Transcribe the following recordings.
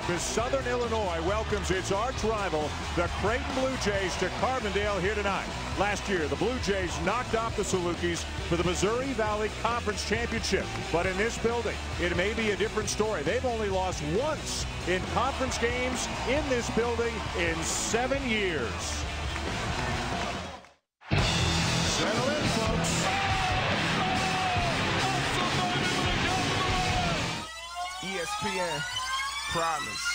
as Southern Illinois welcomes its arch rival, the Creighton Blue Jays, to Carbondale here tonight. Last year, the Blue Jays knocked off the Salukis for the Missouri Valley Conference Championship. But in this building, it may be a different story. They've only lost once in conference games in this building in 7 years. Settle in, folks. ESPN, promise,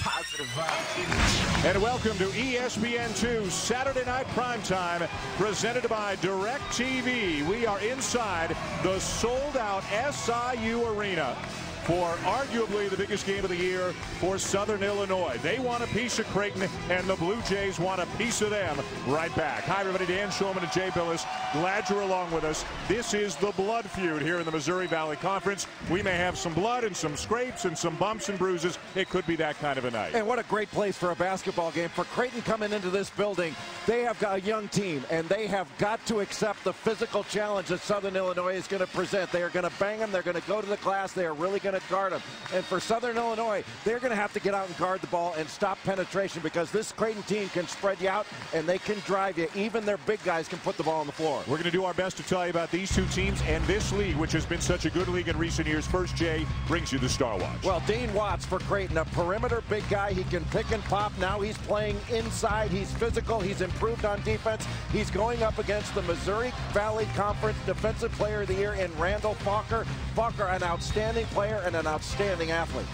positive vibes. And welcome to ESPN2 Saturday Night Primetime, presented by DirecTV. We are inside the sold-out SIU Arena for arguably the biggest game of the year for Southern Illinois. They want a piece of Creighton, and the Blue Jays want a piece of them right back. Hi, everybody. Dan Shulman and Jay Billis. Glad you're along with us. This is the blood feud here in the Missouri Valley Conference. We may have some blood and some scrapes and some bumps and bruises. It could be that kind of a night. And what a great place for a basketball game. For Creighton coming into this building, they have got a young team, and they have got to accept the physical challenge that Southern Illinois is going to present. They are going to bang them. They're going to go to the glass. They are really going to guard them. And for Southern Illinois, they're going to have to get out and guard the ball and stop penetration, because this Creighton team can spread you out and they can drive you. Even their big guys can put the ball on the floor. We're going to do our best to tell you about these two teams and this league, which has been such a good league in recent years. First, Jay brings you the Star Watch. Well, Dean Watts for Creighton, a perimeter big guy. He can pick and pop. Now he's playing inside. He's physical. He's improved on defense. He's going up against the Missouri Valley Conference Defensive Player of the Year in Randall Falker. Falker, an outstanding player and an outstanding athlete.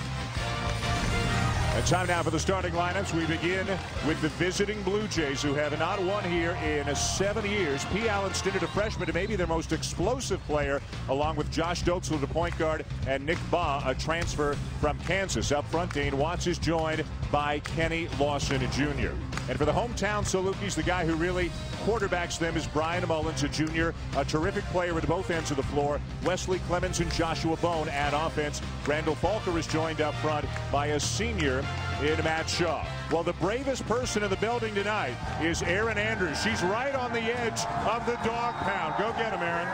And time now for the starting lineups. We begin with the visiting Blue Jays, who have not won here in 7 years. P. Allen Stinnett, a freshman, to maybe their most explosive player, along with Josh Doetzel, the point guard, and Nick Baugh, a transfer from Kansas. Up front, Dane Watts is joined by Kenny Lawson Jr. And for the hometown Salukis, the guy who really quarterbacks them is Brian Mullins, a junior, a terrific player at both ends of the floor. Wesley Clemens and Joshua Bone add offense. Randall Falker is joined up front by a senior in Matt Shaw. Well, the bravest person in the building tonight is Erin Andrews. She's right on the edge of the dog pound. Go get him, Erin.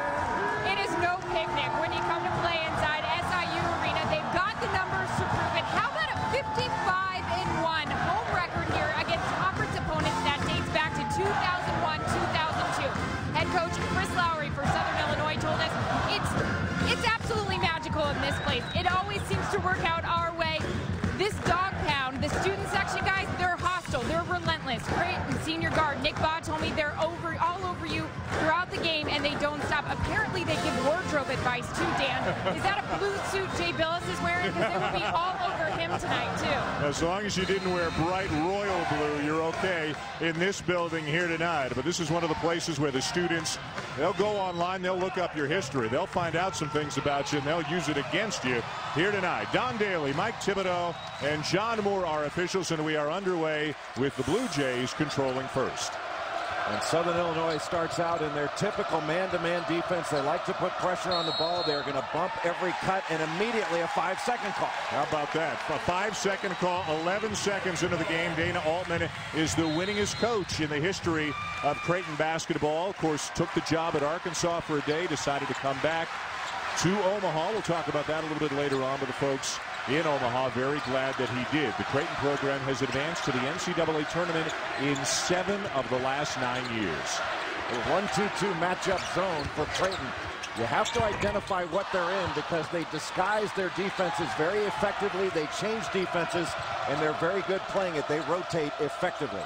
It is no picnic when you come to play inside SIU Arena. They've got the numbers to prove it. How about a 55-1 home record here against conference opponents that dates back to 2001-2002. Head coach Chris Lowry for Southern Illinois told us it's absolutely magical in this place. It always seems to work out our way. This dog pound, the student section guys, they're hostile, they're relentless. Creighton senior guard Nick Baugh told me they're all over you throughout the game, and they don't stop. Apparently they give wardrobe advice too, Dan. Is that a blue suit Jay Billis is wearing? Because they will be all over him tonight too. As long as you didn't wear bright royal blue, you're okay in this building here tonight. But this is one of the places where the students, they'll go online, they'll look up your history, they'll find out some things about you, and they'll use it against you here tonight. Don Daly, Mike Thibodeau, and John Moore are officials, and we are underway with the Blue Jays controlling first. And Southern Illinois starts out in their typical man-to-man defense. They like to put pressure on the ball. They're going to bump every cut, and immediately a 5-second call. How about that? A 5-second call, 11 seconds into the game. Dana Altman is the winningest coach in the history of Creighton basketball. Of course, took the job at Arkansas for a day, decided to come back to Omaha. We'll talk about that a little bit later on with the folks in Omaha. Very glad that he did. The Creighton program has advanced to the NCAA tournament in 7 of the last 9 years. A 1-2-2 matchup zone for Creighton. You have to identify what they're in, because they disguise their defenses very effectively. They change defenses, and they're very good playing it. They rotate effectively.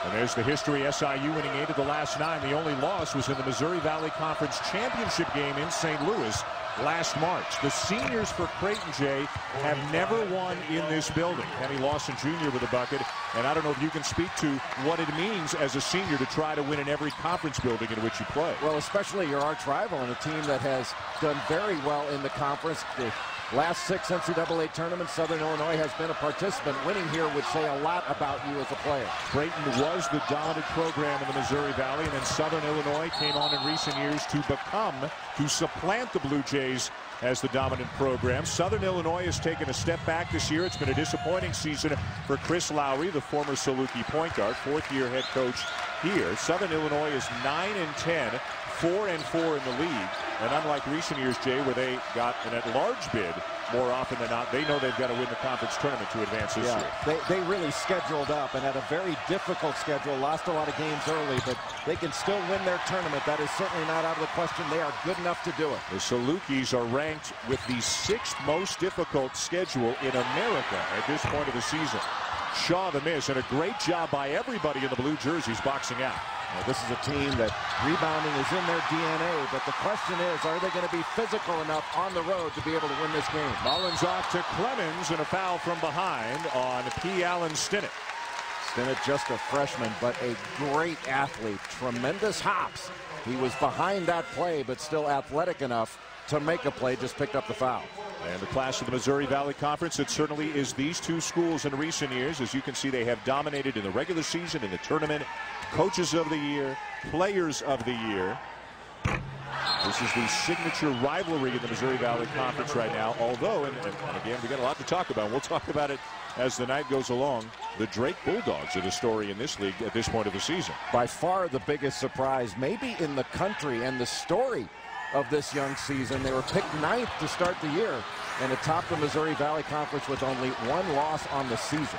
And there's the history. SIU winning 8 of the last 9. The only loss was in the Missouri Valley Conference Championship game in St. Louis last March. The seniors for Creighton, Jay, have never won in this building. Kenny Lawson Jr. with a bucket. And I don't know if you can speak to what it means as a senior to try to win in every conference building in which you play. Well, especially your arch rival and a team that has done very well in the conference. The last 6 NCAA tournaments, Southern Illinois has been a participant. Winning here would say a lot about you as a player. Creighton was the dominant program in the Missouri Valley, and then Southern Illinois came on in recent years to supplant the Blue Jays as the dominant program. Southern Illinois has taken a step back this year. It's been a disappointing season for Chris Lowry, the former Saluki point guard, 4th-year head coach here. Southern Illinois is 9-10, 4-4 in the league. And unlike recent years, Jay, where they got an at-large bid more often than not. They know they've got to win the conference tournament to advance this year. They really scheduled up and had a very difficult schedule. Lost a lot of games early, but they can still win their tournament. That is certainly not out of the question. They are good enough to do it. The Salukis are ranked with the 6th most difficult schedule in America at this point of the season. Shaw the miss, and a great job by everybody in the blue jerseys boxing out. Well, this is a team that rebounding is in their DNA, but the question is, are they going to be physical enough on the road to be able to win this game? Mullins off to Clemens, and a foul from behind on P. Allen Stinnett. Stinnett, just a freshman, but a great athlete. Tremendous hops. He was behind that play, but still athletic enough to make a play, just picked up the foul. And the class of the Missouri Valley Conference, it certainly is these two schools in recent years. As you can see, they have dominated in the regular season, in the tournament. Coaches of the year, players of the year. This is the signature rivalry in the Missouri Valley Conference right now. Although, and again, we got a lot to talk about. We'll talk about it as the night goes along. The Drake Bulldogs are the story in this league at this point of the season. By far the biggest surprise, maybe in the country, and the story of this young season. They were picked 9th to start the year and atop the Missouri Valley Conference with only 1 loss on the season.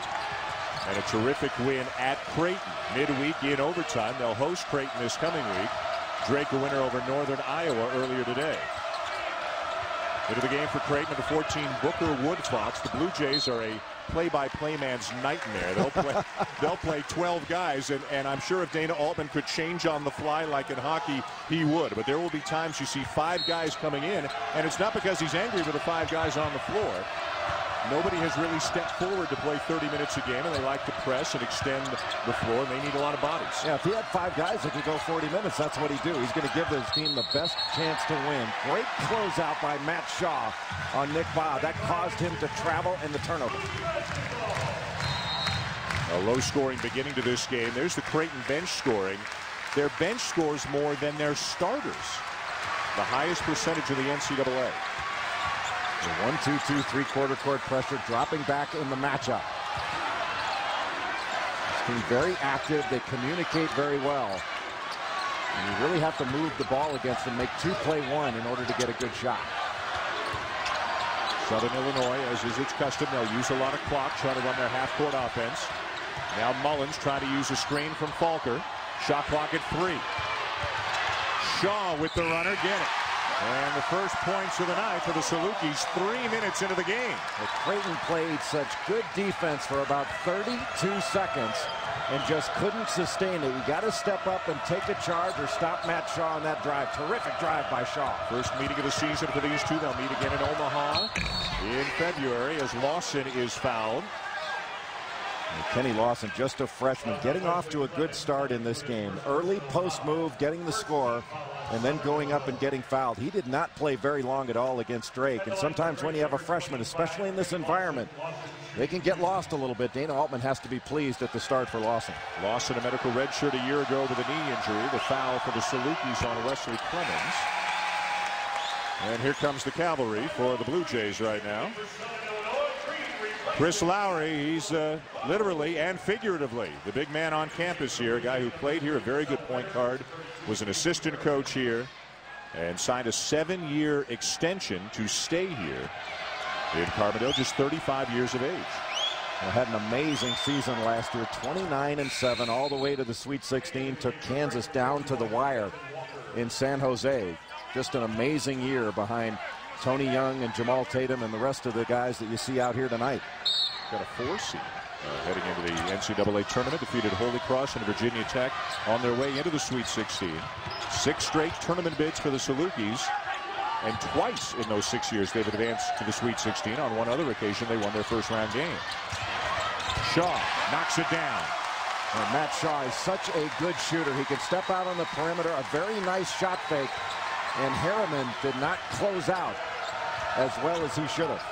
And a terrific win at Creighton midweek in overtime. They'll host Creighton this coming week. Drake a winner over Northern Iowa earlier today. Into the game for Creighton, the 14 Booker Woodfox. The Blue Jays are a play-by-play man's nightmare. They'll play 12 guys, and I'm sure if Dana Altman could change on the fly like in hockey, he would. But there will be times you see 5 guys coming in, and it's not because he's angry with the 5 guys on the floor. Nobody has really stepped forward to play 30 minutes a game, and they like to press and extend the floor, and they need a lot of bodies. Yeah, if he had 5 guys that could go 40 minutes, that's what he'd do. He's going to give his team the best chance to win. Great closeout by Matt Shaw on Nick Baugh. That caused him to travel and the turnover. A low-scoring beginning to this game. There's the Creighton bench scoring. Their bench scores more than their starters. The highest percentage of the NCAA. The 1-2-2 3/4 court pressure, dropping back in the matchup. This team very active. They communicate very well. And you really have to move the ball against them, make 2-play-1 in order to get a good shot. Southern Illinois, as is its custom, they'll use a lot of clock, trying to run their half-court offense. Now Mullins trying to use a screen from Falker. Shot clock at 3. Shaw with the runner, get it. And the first points of the night for the Salukis 3 minutes into the game. Well, Creighton played such good defense for about 32 seconds and just couldn't sustain it. You got to step up and take a charge or stop Matt Shaw on that drive. Terrific drive by Shaw. First meeting of the season for these two. They'll meet again in Omaha in February as Lawson is fouled. And Kenny Lawson, just a freshman, getting off to a good start in this game. Early post move, getting the score, and then going up and getting fouled. He did not play very long at all against Drake. And sometimes when you have a freshman, especially in this environment, they can get lost a little bit. Dana Altman has to be pleased at the start for Lawson. Lawson, a medical redshirt a year ago with a knee injury. The foul for the Salukis on Wesley Clemens. And here comes the cavalry for the Blue Jays right now. Chris Lowry, he's literally and figuratively the big man on campus here, a guy who played here, a very good point guard, was an assistant coach here, and signed a 7-year extension to stay here in Carbondale, just 35 years of age. Well, had an amazing season last year, 29-7, all the way to the Sweet 16, took Kansas down to the wire in San Jose. Just an amazing year behind Tony Young and Jamal Tatum and the rest of the guys that you see out here tonight. Got a 4 seed heading into the NCAA tournament. Defeated Holy Cross and Virginia Tech on their way into the Sweet 16. 6 straight tournament bids for the Salukis. And twice in those 6 years they've advanced to the Sweet 16. On one other occasion they won their first round game. Shaw knocks it down. And Matt Shaw is such a good shooter. He can step out on the perimeter. A very nice shot fake. And Harriman did not close out as well as he should have.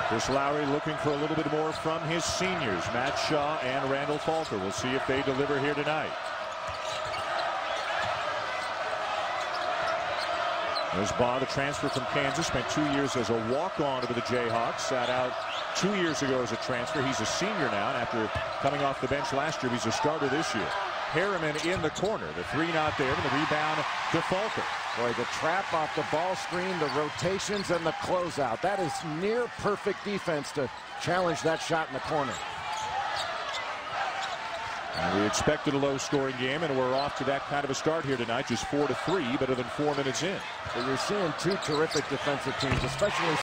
Chris Lowry looking for a little bit more from his seniors, Matt Shaw and Randall Falker. We'll see if they deliver here tonight. There's Baugh, the transfer from Kansas, spent 2 years as a walk-on with the Jayhawks, sat out 2 years ago as a transfer. He's a senior now, and after coming off the bench last year, he's a starter this year. Harriman in the corner. The three not there, and the rebound to Falker. Boy, the trap off the ball screen, the rotations, and the closeout. That is near perfect defense to challenge that shot in the corner. And we expected a low-scoring game, and we're off to that kind of a start here tonight. Just 4-3, better than 4 minutes in. So you're seeing two terrific defensive teams, especially